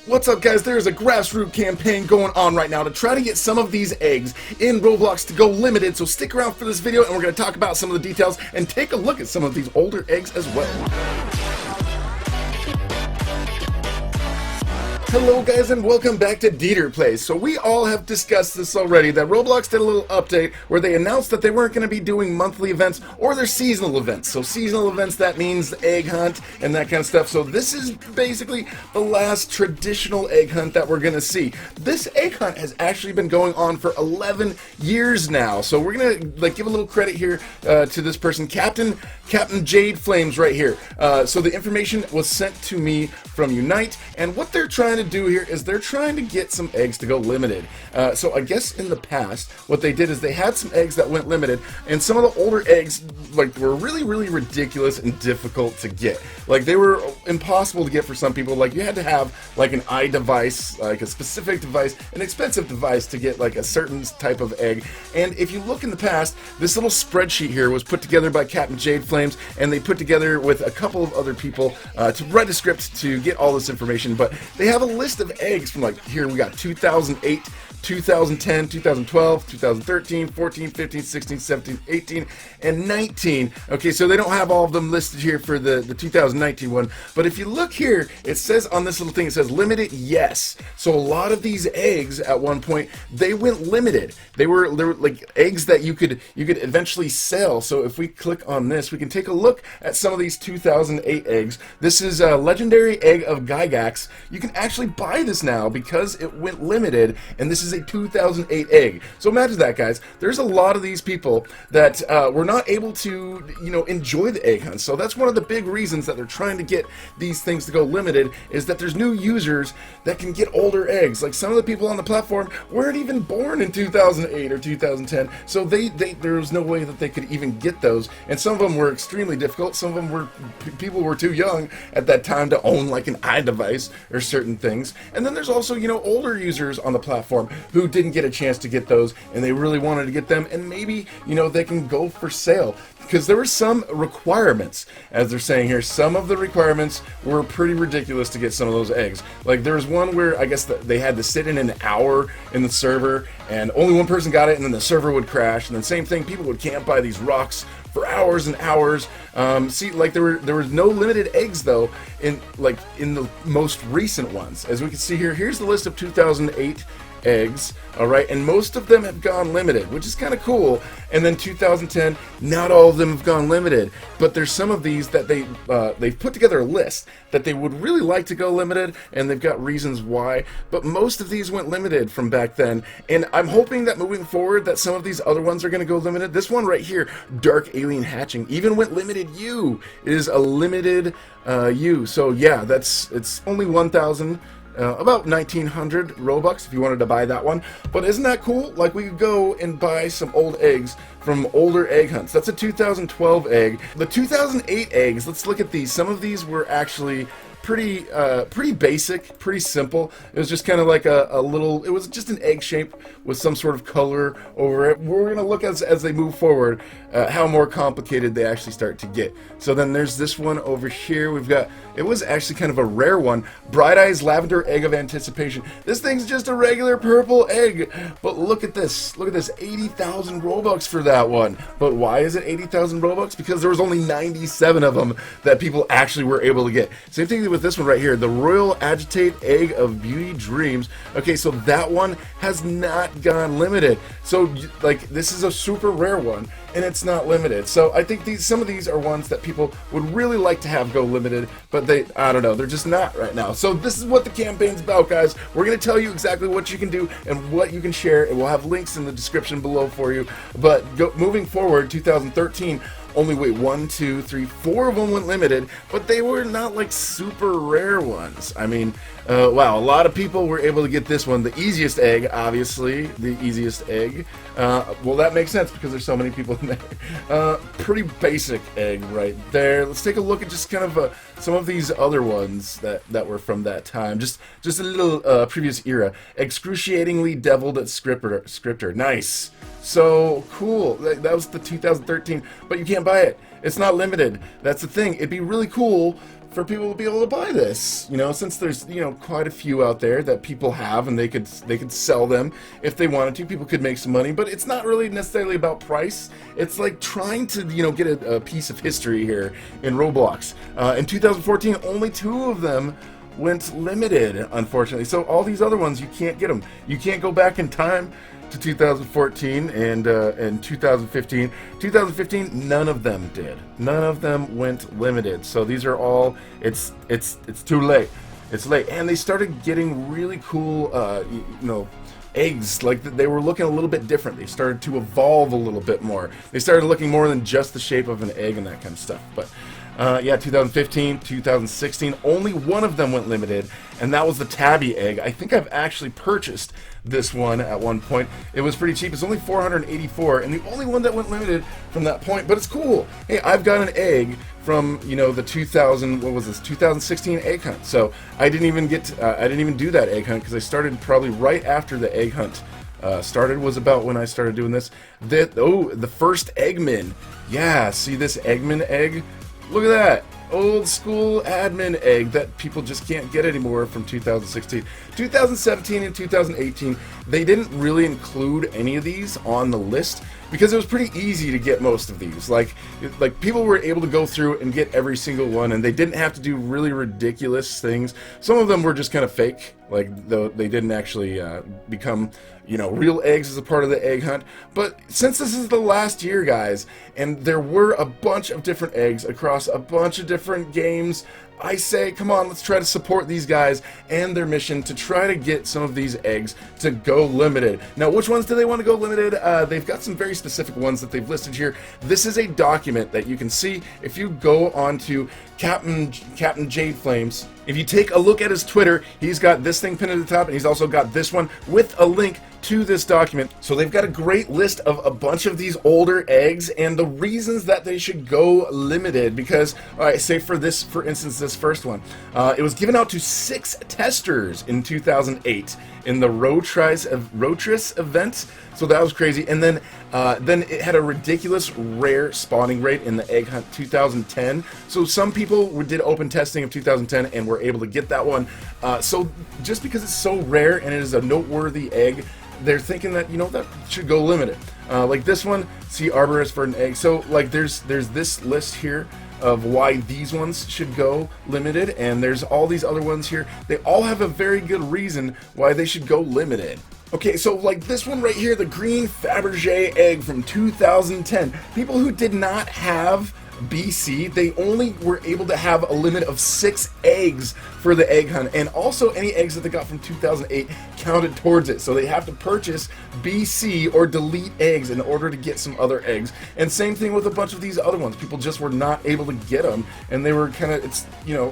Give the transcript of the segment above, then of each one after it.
What's up, guys? There's a grassroots campaign going on right now to try to get some of these eggs in Roblox to go limited, so stick around for this video and we're going to talk about some of the details and take a look at some of these older eggs as well. Hello guys and welcome back to DeeterPlays. So we all have discussed this already, that Roblox did a little update where they announced that they weren't going to be doing monthly events or their seasonal events. So seasonal events, that means the egg hunt and that kind of stuff. So this is basically the last traditional egg hunt that we're going to see. This egg hunt has actually been going on for 11 years now. So we're going to give a little credit here to this person, Captain Jade Flames right here. So the information was sent to me from Unite, and what they're trying to do here is they're trying to get some eggs to go limited. So I guess in the past what they did is they had some eggs that went limited, and some of the older eggs were really ridiculous and difficult to get. Like, they were impossible to get for some people. Like, you had to have like an device, like a specific device, an expensive device to get like a certain type of egg. And if you look in the past, this little spreadsheet here was put together by Captain Jade Flames, and they put together with a couple of other people to write a script to get all this information. But they have a list of eggs from, like, here we got 2008, 2010, 2012, 2013, 14, 15, 16, 17, 18, and 19. Okay, so they don't have all of them listed here for the 2019 one, but if you look here, it says on this little thing, it says limited yes. So a lot of these eggs at one point, they went limited. They were like eggs that you could eventually sell. So if we click on this, we can take a look at some of these 2008 eggs. This is a legendary egg of Gygax. You can actually buy this now because it went limited, and this is a 2008 egg. So imagine that, guys. There's a lot of these people that were not able to, enjoy the egg hunt. So that's one of the big reasons that they're trying to get these things to go limited, is that there's new users that can get older eggs. Like, some of the people on the platform weren't even born in 2008 or 2010, so there was no way that they could even get those. And some of them were extremely difficult. Some of them were people were too young at that time to own like an iDevice or certain things. And then there's also, older users on the platform who didn't get a chance to get those, and they really wanted to get them, and maybe, they can go for sale. Because there were some requirements, as they're saying here. Some of the requirements were pretty ridiculous to get some of those eggs. Like, there was one where I guess they had to sit in an hour in the server, and only one person got it, and then the server would crash. And then same thing, people would camp by these rocks for hours and hours. See, like, there was no limited eggs though in the most recent ones. As we can see here, here's the list of 2008 eggs, alright, and most of them have gone limited, which is kind of cool. And then 2010, not all of them have gone limited, but there's some of these that they've put together a list that they would really like to go limited, and they've got reasons why, but most of these went limited from back then. And I'm hoping that moving forward that some of these other ones are going to go limited. This one right here, Dark Alien Hatching, even went limited U. It is a limited U, so yeah, it's only 1,000, about 1,900 Robux if you wanted to buy that one. But isn't that cool? Like, we could go and buy some old eggs from older egg hunts. That's a 2012 egg. The 2008 eggs, let's look at these. Some of these were actually pretty basic, pretty simple. It was just kind of like a little, it was just an egg shape with some sort of color over it. We're going to look as they move forward how more complicated they actually start to get. So then there's this one over here. We've got, it was actually kind of a rare one, Bright Eyes Lavender Egg of Anticipation. This thing's just a regular purple egg, but look at this, 80,000 Robux for that one. But why is it 80,000 Robux? Because there was only 97 of them that people actually were able to get. Same thing with this one right here, the Royal Agitate Egg of Beauty Dreams. Okay, so that one has not gone limited. So, like, this is a super rare one, and it's not limited. So I think some of these are ones that people would really like to have go limited, but I don't know, they're just not right now. So this is what the campaign's about, guys. We're going to tell you exactly what you can do and what you can share, and we'll have links in the description below for you. But moving forward, 2013, only 1, 2, 3, 4 of them went limited, but they were not like super rare ones. I mean, wow, a lot of people were able to get this one, the easiest egg, obviously, the easiest egg. Well, that makes sense because there's so many people in there. Pretty basic egg right there. Let's take a look at just kind of some of these other ones that were from that time. Just a little previous era. Excruciatingly Deviled Scripter. Nice. So cool. That was the 2013, but you can't buy it. It's not limited. That's the thing. It'd be really cool for people to be able to buy this. You know, since there's, you know, quite a few out there that people have, and they could sell them if they wanted to. People could make some money, but it's not really necessarily about price. It's like trying to, you know, get a piece of history here in Roblox. In 2014, only 2 of them went limited, unfortunately. So all these other ones, you can't get them. You can't go back in time to 2014 and 2015. 2015, none of them did. None of them went limited. So these are all, it's too late. It's late. And they started getting really cool, you know, eggs. Like, they were looking a little bit different. They started to evolve a little bit more. They started looking more than just the shape of an egg and that kind of stuff. But yeah, 2015, 2016, only one of them went limited, and that was the tabby egg. I think I've actually purchased this one at one point. It was pretty cheap. It's only 484, and the only one that went limited from that point, but it's cool. Hey, I've got an egg from, you know, the 2016 egg hunt. So I didn't even do that egg hunt because I started probably right after the egg hunt started. Was about when I started doing this. The first Eggman. Yeah, see this Eggman egg? Look at that. Old school admin egg that people just can't get anymore from 2016. 2017 and 2018, they didn't really include any of these on the list because it was pretty easy to get most of these. Like people were able to go through and get every single one, and they didn't have to do really ridiculous things. Some of them were just kind of fake, like they didn't actually become, you know, real eggs as a part of the egg hunt. But since this is the last year, guys, and there were a bunch of different eggs across a bunch of different games, I say, come on, let's try to support these guys and their mission to try to get some of these eggs to go limited. Now, which ones do they want to go limited? They've got some very specific ones that they've listed here. This is a document that you can see if you go onto Captain Jade Flames. If you take a look at his Twitter, he's got this thing pinned at the top, and he's also got this one with a link to this document. So they've got a great list of a bunch of these older eggs and the reasons that they should go limited. Because, all right, say for instance, this first one, it was given out to 6 testers in 2008 in the Rotris event. So that was crazy. And then it had a ridiculous rare spawning rate in the egg hunt 2010. So some people did open testing of 2010 and were able to get that one. So just because it's so rare and it is a noteworthy egg, they're thinking that, you know, that should go limited. Like this one, see Arborist for an egg. So like there's this list here of why these ones should go limited, and there's all these other ones here. They all have a very good reason why they should go limited. Okay, so like this one right here, the green Fabergé egg from 2010. People who did not have BC, they only were able to have a limit of 6 eggs for the egg hunt, and also any eggs that they got from 2008 counted towards it. So they have to purchase BC or delete eggs in order to get some other eggs. And same thing with a bunch of these other ones. People just were not able to get them, and they were kind of, it's, you know,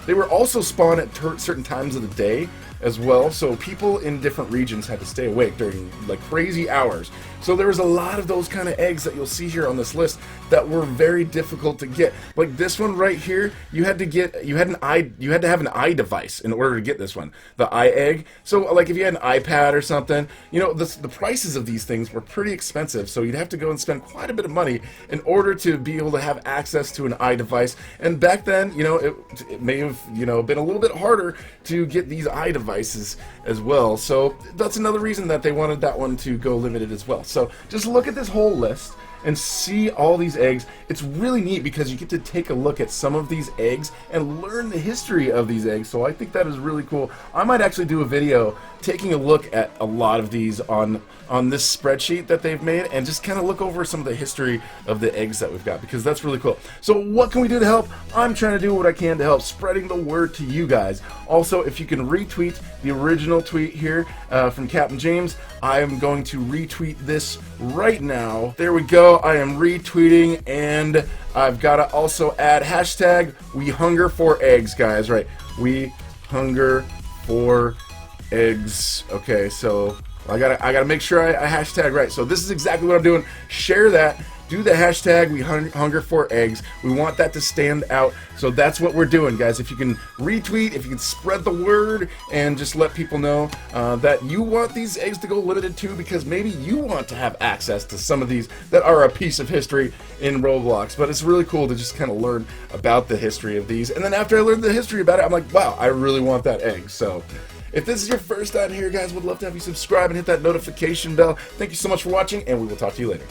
they were also spawned at certain times of the day as well, so people in different regions had to stay awake during like crazy hours. So there was a lot of those kind of eggs that you'll see here on this list that were very difficult to get. Like this one right here, you had to have an eye device in order to get this one, the eye egg. So like if you had an iPad or something, you know, the prices of these things were pretty expensive, so you'd have to go and spend quite a bit of money in order to be able to have access to an eye device. And back then, you know, it may have, you know, been a little bit harder to get these eye devices as well. So that's another reason that they wanted that one to go limited as well. So just look at this whole list and see all these eggs. It's really neat because you get to take a look at some of these eggs and learn the history of these eggs. So I think that is really cool. I might actually do a video taking a look at a lot of these on this spreadsheet that they've made, and just kind of look over some of the history of the eggs that we've got, because that's really cool. So what can we do to help? I'm trying to do what I can to help spreading the word to you guys. Also, if you can retweet the original tweet here from Captain James, I am going to retweet this right now. There we go. I am retweeting, and I've got to also add hashtag we hunger for eggs, guys. Right, we hunger for eggs. Okay, so I gotta make sure I hashtag right. So this is exactly what I'm doing. Share that do the hashtag we hunger for eggs. We want that to stand out. So that's what we're doing, guys. If you can retweet, if you can spread the word and just let people know that you want these eggs to go limited too, because maybe you want to have access to some of these that are a piece of history in Roblox. But it's really cool to just kind of learn about the history of these. And then after I learned the history about it, I'm like, wow, I really want that egg. So if this is your first time here, guys, would love to have you subscribe and hit that notification bell. Thank you so much for watching, and we will talk to you later.